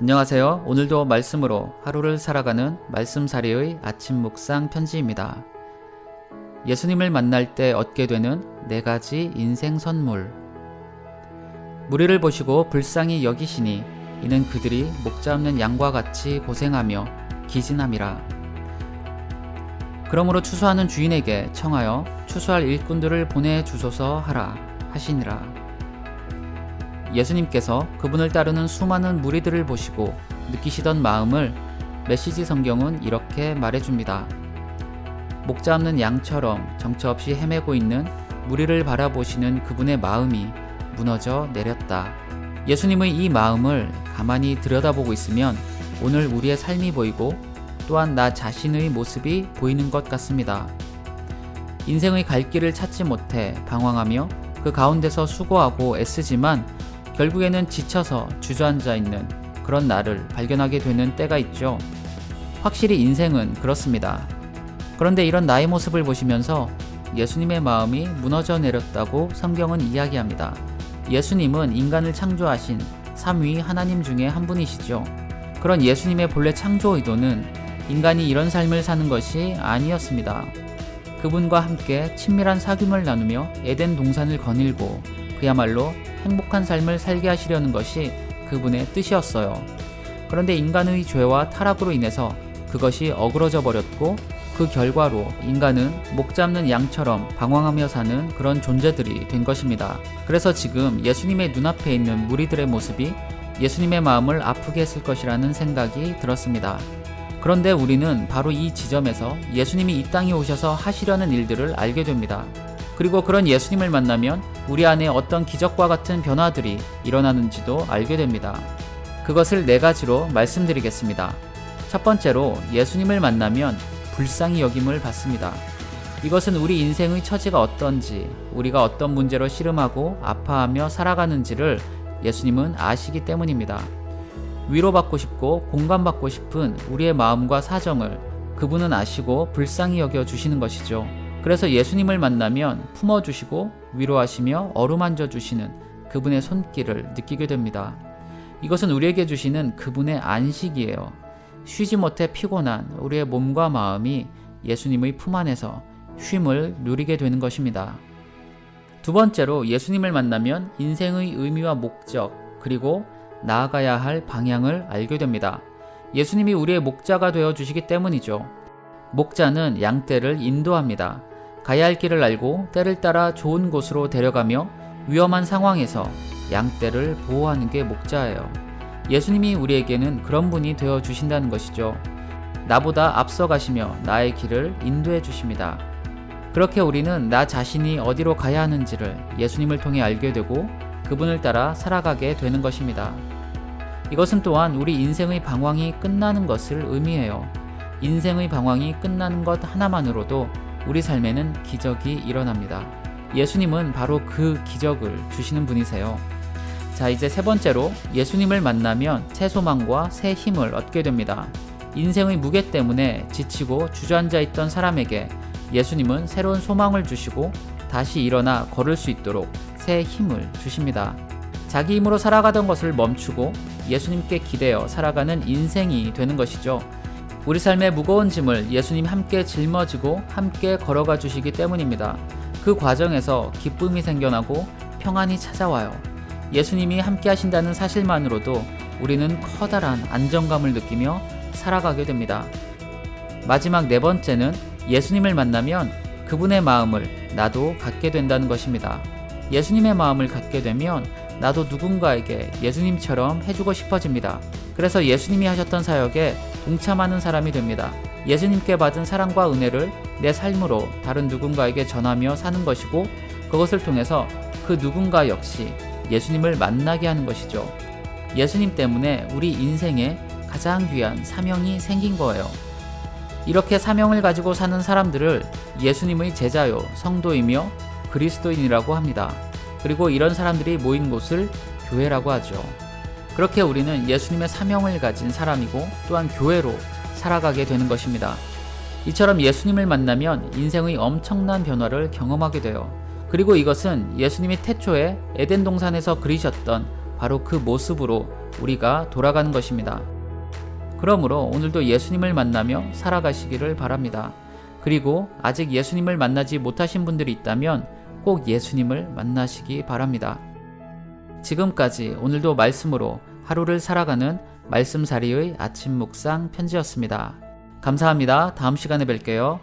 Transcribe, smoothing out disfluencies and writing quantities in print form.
안녕하세요. 오늘도 말씀으로 하루를 살아가는 말씀살이의 아침 묵상 편지입니다. 예수님을 만날 때 얻게 되는 4가지 인생 선물. 무리를 보시고 불쌍히 여기시니 이는 그들이 목자 없는 양과 같이 고생하며 기진함이라. 그러므로 추수하는 주인에게 청하여 추수할 일꾼들을 보내주소서 하라 하시니라. 예수님께서 그분을 따르는 수많은 무리들을 보시고 느끼시던 마음을 메시지 성경은 이렇게 말해줍니다. 목자 없는 양처럼 정처 없이 헤매고 있는 무리를 바라보시는 그분의 마음이 무너져 내렸다. 예수님의 이 마음을 가만히 들여다보고 있으면 오늘 우리의 삶이 보이고 또한 나 자신의 모습이 보이는 것 같습니다. 인생의 갈 길을 찾지 못해 방황하며 그 가운데서 수고하고 애쓰지만 결국에는 지쳐서 주저앉아 있는 그런 나를 발견하게 되는 때가 있죠. 확실히 인생은 그렇습니다. 그런데 이런 나의 모습을 보시면서 예수님의 마음이 무너져 내렸다고 성경은 이야기합니다. 예수님은 인간을 창조하신 삼위 하나님 중에 한 분이시죠. 그런 예수님의 본래 창조 의도는 인간이 이런 삶을 사는 것이 아니었습니다. 그분과 함께 친밀한 사귐을 나누며 에덴 동산을 거닐고 그야말로 행복한 삶을 살게 하시려는 것이 그분의 뜻이었어요. 그런데 인간의 죄와 타락으로 인해서 그것이 어그러져 버렸고 그 결과로 인간은 목 잡는 양처럼 방황하며 사는 그런 존재들이 된 것입니다. 그래서 지금 예수님의 눈앞에 있는 무리들의 모습이 예수님의 마음을 아프게 했을 것이라는 생각이 들었습니다. 그런데 우리는 바로 이 지점에서 예수님이 이 땅에 오셔서 하시려는 일들을 알게 됩니다. 그리고 그런 예수님을 만나면 우리 안에 어떤 기적과 같은 변화들이 일어나는지도 알게 됩니다. 그것을 4가지로 말씀드리겠습니다. 첫 번째로 예수님을 만나면 불쌍히 여김을 받습니다. 이것은 우리 인생의 처지가 어떤지, 우리가 어떤 문제로 씨름하고 아파하며 살아가는지를 예수님은 아시기 때문입니다. 위로받고 싶고 공감받고 싶은 우리의 마음과 사정을 그분은 아시고 불쌍히 여겨주시는 것이죠. 그래서 예수님을 만나면 품어주시고 위로하시며 어루만져 주시는 그분의 손길을 느끼게 됩니다. 이것은 우리에게 주시는 그분의 안식이에요. 쉬지 못해 피곤한 우리의 몸과 마음이 예수님의 품 안에서 쉼을 누리게 되는 것입니다. 두 번째로 예수님을 만나면 인생의 의미와 목적 그리고 나아가야 할 방향을 알게 됩니다. 예수님이 우리의 목자가 되어 주시기 때문이죠. 목자는 양떼를 인도합니다. 가야 할 길을 알고 때를 따라 좋은 곳으로 데려가며 위험한 상황에서 양떼를 보호하는 게 목자예요. 예수님이 우리에게는 그런 분이 되어 주신다는 것이죠. 나보다 앞서 가시며 나의 길을 인도해 주십니다. 그렇게 우리는 나 자신이 어디로 가야 하는지를 예수님을 통해 알게 되고 그분을 따라 살아가게 되는 것입니다. 이것은 또한 우리 인생의 방황이 끝나는 것을 의미해요. 인생의 방황이 끝나는 것 하나만으로도 우리 삶에는 기적이 일어납니다. 예수님은 바로 그 기적을 주시는 분이세요. 자, 이제 3번째로 예수님을 만나면 새 소망과 새 힘을 얻게 됩니다. 인생의 무게 때문에 지치고 주저앉아 있던 사람에게 예수님은 새로운 소망을 주시고 다시 일어나 걸을 수 있도록 새 힘을 주십니다. 자기 힘으로 살아가던 것을 멈추고 예수님께 기대어 살아가는 인생이 되는 것이죠. 우리 삶의 무거운 짐을 예수님 함께 짊어지고 함께 걸어가 주시기 때문입니다. 그 과정에서 기쁨이 생겨나고 평안이 찾아와요. 예수님이 함께 하신다는 사실만으로도 우리는 커다란 안정감을 느끼며 살아가게 됩니다. 마지막 4번째는 예수님을 만나면 그분의 마음을 나도 갖게 된다는 것입니다. 예수님의 마음을 갖게 되면 나도 누군가에게 예수님처럼 해주고 싶어집니다. 그래서 예수님이 하셨던 사역에 동참하는 사람이 됩니다. 예수님께 받은 사랑과 은혜를 내 삶으로 다른 누군가에게 전하며 사는 것이고 그것을 통해서 그 누군가 역시 예수님을 만나게 하는 것이죠. 예수님 때문에 우리 인생에 가장 귀한 사명이 생긴 거예요. 이렇게 사명을 가지고 사는 사람들을 예수님의 제자요, 성도이며 그리스도인이라고 합니다. 그리고 이런 사람들이 모인 곳을 교회라고 하죠. 그렇게 우리는 예수님의 사명을 가진 사람이고 또한 교회로 살아가게 되는 것입니다. 이처럼 예수님을 만나면 인생의 엄청난 변화를 경험하게 돼요. 그리고 이것은 예수님이 태초에 에덴 동산에서 그리셨던 바로 그 모습으로 우리가 돌아가는 것입니다. 그러므로 오늘도 예수님을 만나며 살아가시기를 바랍니다. 그리고 아직 예수님을 만나지 못하신 분들이 있다면 꼭 예수님을 만나시기 바랍니다. 지금까지 오늘도 말씀으로 하루를 살아가는 말씀살이의 아침 묵상 편지였습니다. 감사합니다. 다음 시간에 뵐게요.